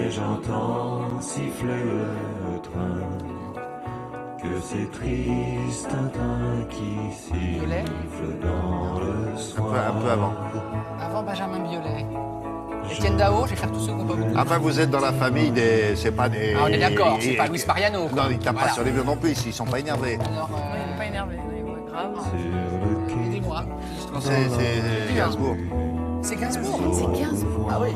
et j'entends siffler le train. Que c'est triste un train qui siffle dans le soir. Un peu avant. Avant Benjamin Biolay. Étienne Dao, je vais faire tous ceux qu'on peut beaucoup. Après, vous êtes dans la famille des... C'est pas des... Ah, on est d'accord, c'est pas Luis Mariano. Quoi. Non, ils tapent pas sur les murs non plus, ils sont pas énervés. Alors, Il n'est pas énervé, grave. aidez-moi. C'est Gainsbourg. C'est Gainsbourg. C'est 15. Ah oui,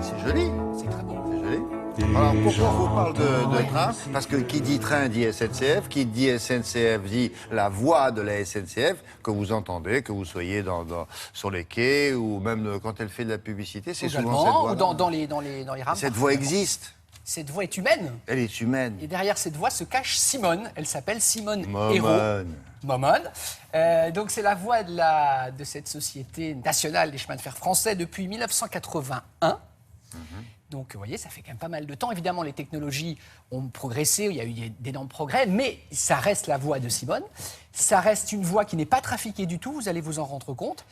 C'est joli. c'est très beau. C'est joli. Alors, pourquoi on vous parle de train? Parce que qui dit train dit SNCF, qui dit SNCF dit la voix de la SNCF que vous entendez, que vous soyez sur les quais ou même quand elle fait de la publicité, c'est souvent cette voix. Ou dans les rames. Cette voix existe. Cette voix est humaine. Elle est humaine. Et derrière cette voix se cache Simone. Elle s'appelle Simone Hérault. Momone. Momone. Donc c'est la voix de cette société nationale des chemins de fer français depuis 1981. Donc, vous voyez, ça fait quand même pas mal de temps. Évidemment, les technologies ont progressé, il y a eu d'énormes progrès, mais ça reste la voix de Simone. Ça reste une voix qui n'est pas trafiquée du tout, vous allez vous en rendre compte.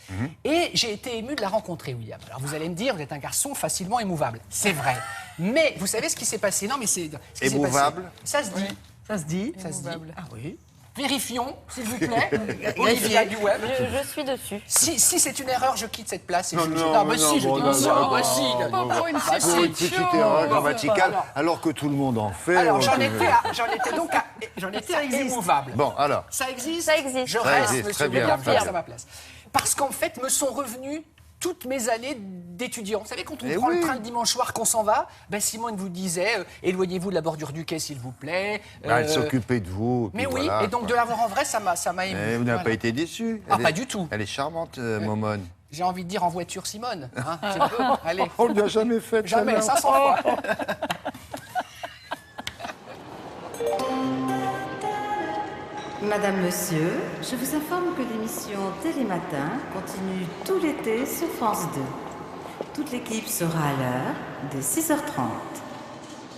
Et j'ai été ému de la rencontrer, William. Alors, vous allez me dire, vous êtes un garçon facilement émouvable. C'est vrai. Mais vous savez ce qui s'est passé? Non, mais c'est... ce qui s'est Émouvable? passé. Ça se dit. Ça se dit. Ça se dit. Émouvable. Ah oui. Vérifions, s'il vous plaît. Olivia du web. Je suis dessus. Si c'est une erreur, je quitte cette place. Et Non, je... non, mais non, si, je bon, dis non, ça. non, Bah, si. Pas pour une Bah, Pour une petite erreur grammaticale, alors que tout le monde en fait. Alors, on j'en peut- étais donc à émouvable. Bon, alors. Ça existe. Ça existe. Je Ça reste, existe, monsieur très bien, William, très je bien. reste à ma place. Parce qu'en fait, me sont revenues toutes mes années d'étudiant. Vous savez, quand on prend le train le dimanche soir, qu'on s'en va, ben Simone vous disait éloignez-vous de la bordure du quai, s'il vous plaît. Elle s'occupait de vous. Mais puis oui, voilà, et donc quoi. de l'avoir en vrai, ça m'a ému. Mais vous n'avez Voilà. pas été déçu. Ah, pas du tout. Elle est charmante, Momone. J'ai envie de dire en voiture, Simone. Hein, tu peux Allez. On ne lui a jamais fait. Jamais, celle-là. 500 fois. Madame, Monsieur, je vous informe que l'émission Télématin continue tout l'été sur France 2. Toute l'équipe sera à l'heure dès 6h30.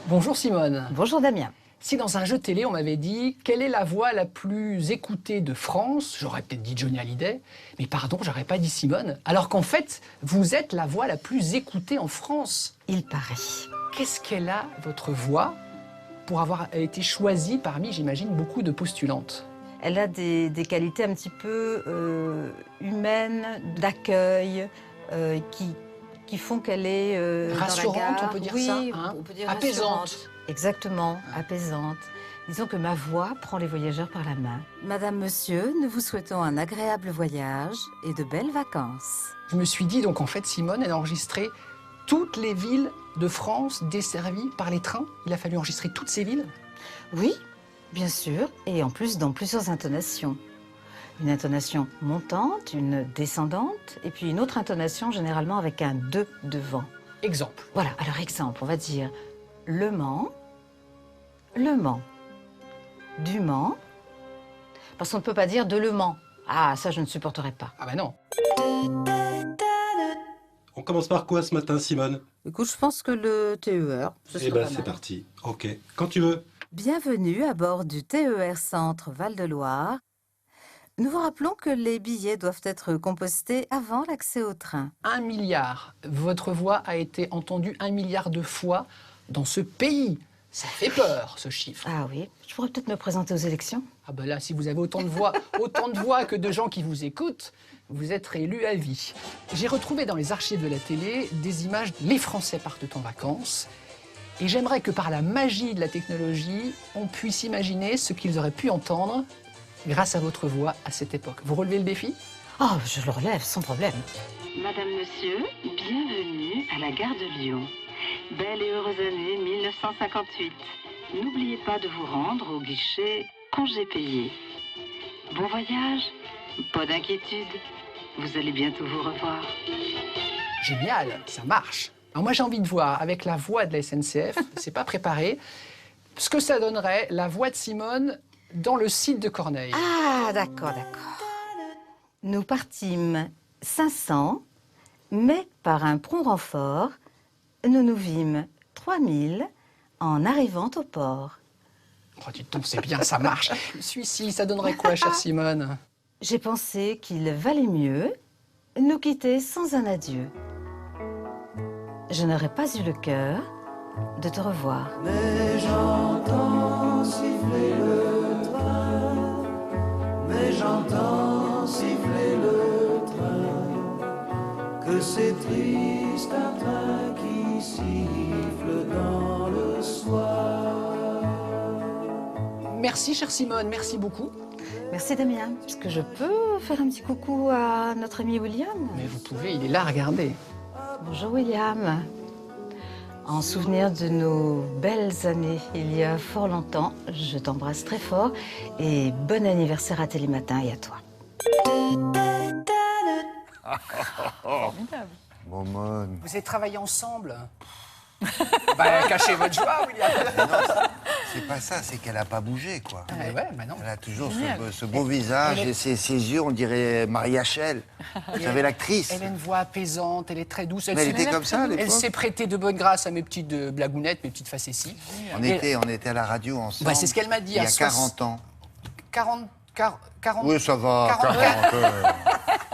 Bonjour Simone. Bonjour Damien. Si dans un jeu télé, on m'avait dit quelle est la voix la plus écoutée de France, j'aurais peut-être dit Johnny Hallyday, mais pardon, j'aurais pas dit Simone. Alors qu'en fait, vous êtes la voix la plus écoutée en France. Il paraît. Qu'est-ce qu'elle a, votre voix, pour avoir été choisie parmi, j'imagine, beaucoup de postulantes? Elle a des qualités un petit peu humaines, d'accueil, qui font qu'elle est Rassurante, dans la gare. on peut dire oui, ça, hein. on peut dire Apaisante. rassurante. Exactement, apaisante. Disons que ma voix prend les voyageurs par la main. Madame, Monsieur, nous vous souhaitons un agréable voyage et de belles vacances. Je me suis dit, donc en fait, Simone, elle a enregistré toutes les villes de France desservies par les trains. Il a fallu enregistrer toutes ces villes. Oui, bien sûr, et en plus dans plusieurs intonations. Une intonation montante, une descendante, et puis une autre intonation généralement avec un « de » devant. Exemple. Voilà, alors exemple, on va dire Le Mans, du Mans, parce qu'on ne peut pas dire de Le Mans. Ah, ça je ne supporterais pas. Ah bah non. On commence par quoi ce matin, Simone? Écoute, je pense que le TER, ce Eh serait ben, pas c'est mal. parti. Ok. Quand tu veux. Bienvenue à bord du TER Centre Val-de-Loire. Nous vous rappelons que les billets doivent être compostés avant l'accès au train. 1 milliard. Votre voix a été entendue 1 milliard de fois dans ce pays. Ça fait peur, ce chiffre. Ah oui, je pourrais peut-être me présenter aux élections. Ah ben là, si vous avez autant de voix que de gens qui vous écoutent, vous êtes réélu à vie. J'ai retrouvé dans les archives de la télé des images « Les Français partent en vacances ». Et j'aimerais que par la magie de la technologie, on puisse imaginer ce qu'ils auraient pu entendre grâce à votre voix à cette époque. Vous relevez le défi? Oh, je le relève sans problème. Madame, Monsieur, bienvenue à la gare de Lyon. Belle et heureuse année 1958. N'oubliez pas de vous rendre au guichet congé payé. Bon voyage, pas d'inquiétude, vous allez bientôt vous revoir. Génial, ça marche. Alors moi j'ai envie de voir avec la voix de la SNCF, c'est pas préparé, ce que ça donnerait la voix de Simone dans le site de Corneille. Ah, d'accord, d'accord. Nous partîmes 500, mais par un prompt renfort, nous nous vîmes 3000 en arrivant au port. Oh, dis donc, c'est bien, ça marche. Celui-ci, ça donnerait quoi, chère Simone? J'ai pensé qu'il valait mieux nous quitter sans un adieu. je n'aurais pas eu le cœur de te revoir. Mais j'entends siffler le train, mais j'entends siffler le train, que c'est triste un train qui siffle dans le soir. Merci, chère Simone, merci beaucoup. Merci Damien. Est-ce que je peux faire un petit coucou à notre ami William? Mais vous pouvez, il est là, regardez. Bonjour William. En souvenir de nos belles années, il y a fort longtemps, je t'embrasse très fort et bon anniversaire à Télématin et à toi. Momone. Vous avez travaillé ensemble. Bah, cachez votre joie, William. C'est pas ça, c'est qu'elle a pas bougé, quoi. Ah, mais ouais, bah non. Elle a toujours ce beau visage et ses yeux, on dirait Marie Hachel. Vous savez, l'actrice. Elle a une voix apaisante, elle est très douce. Mais elle était comme ça à Elle l'époque. s'est prêtée de bonne grâce à mes petites blagounettes, mes petites facéties. On était à la radio ensemble. Bah, c'est ce qu'elle m'a dit. Il y à a 40 ans. 40. Oui, ça va. 40. 40.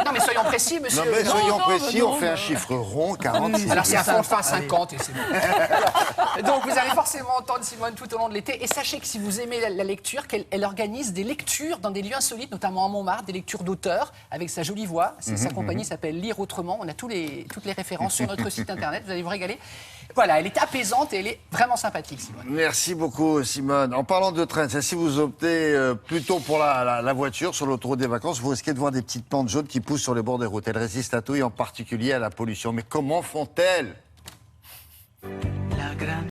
Non, mais soyons précis, monsieur. Non, mais soyons non, précis, non, on fait un chiffre rond, 40. Alors c'est à fin 50 et c'est bon. Alors, donc vous allez forcément entendre Simone tout au long de l'été. Et sachez que si vous aimez la lecture, qu'elle organise des lectures dans des lieux insolites, notamment à Montmartre, des lectures d'auteurs avec sa jolie voix. Sa compagnie s'appelle Lire Autrement. On a toutes les références sur notre site internet. Vous allez vous régaler. Voilà, elle est apaisante et elle est vraiment sympathique, Simone. Merci beaucoup, Simone. En parlant de train, si vous optez plutôt pour la voiture sur l'autoroute des vacances, vous risquez de voir des petites plantes jaunes qui poussent sur les bords des routes. Elles résistent à tout et en particulier à la pollution. Mais comment font-elles ?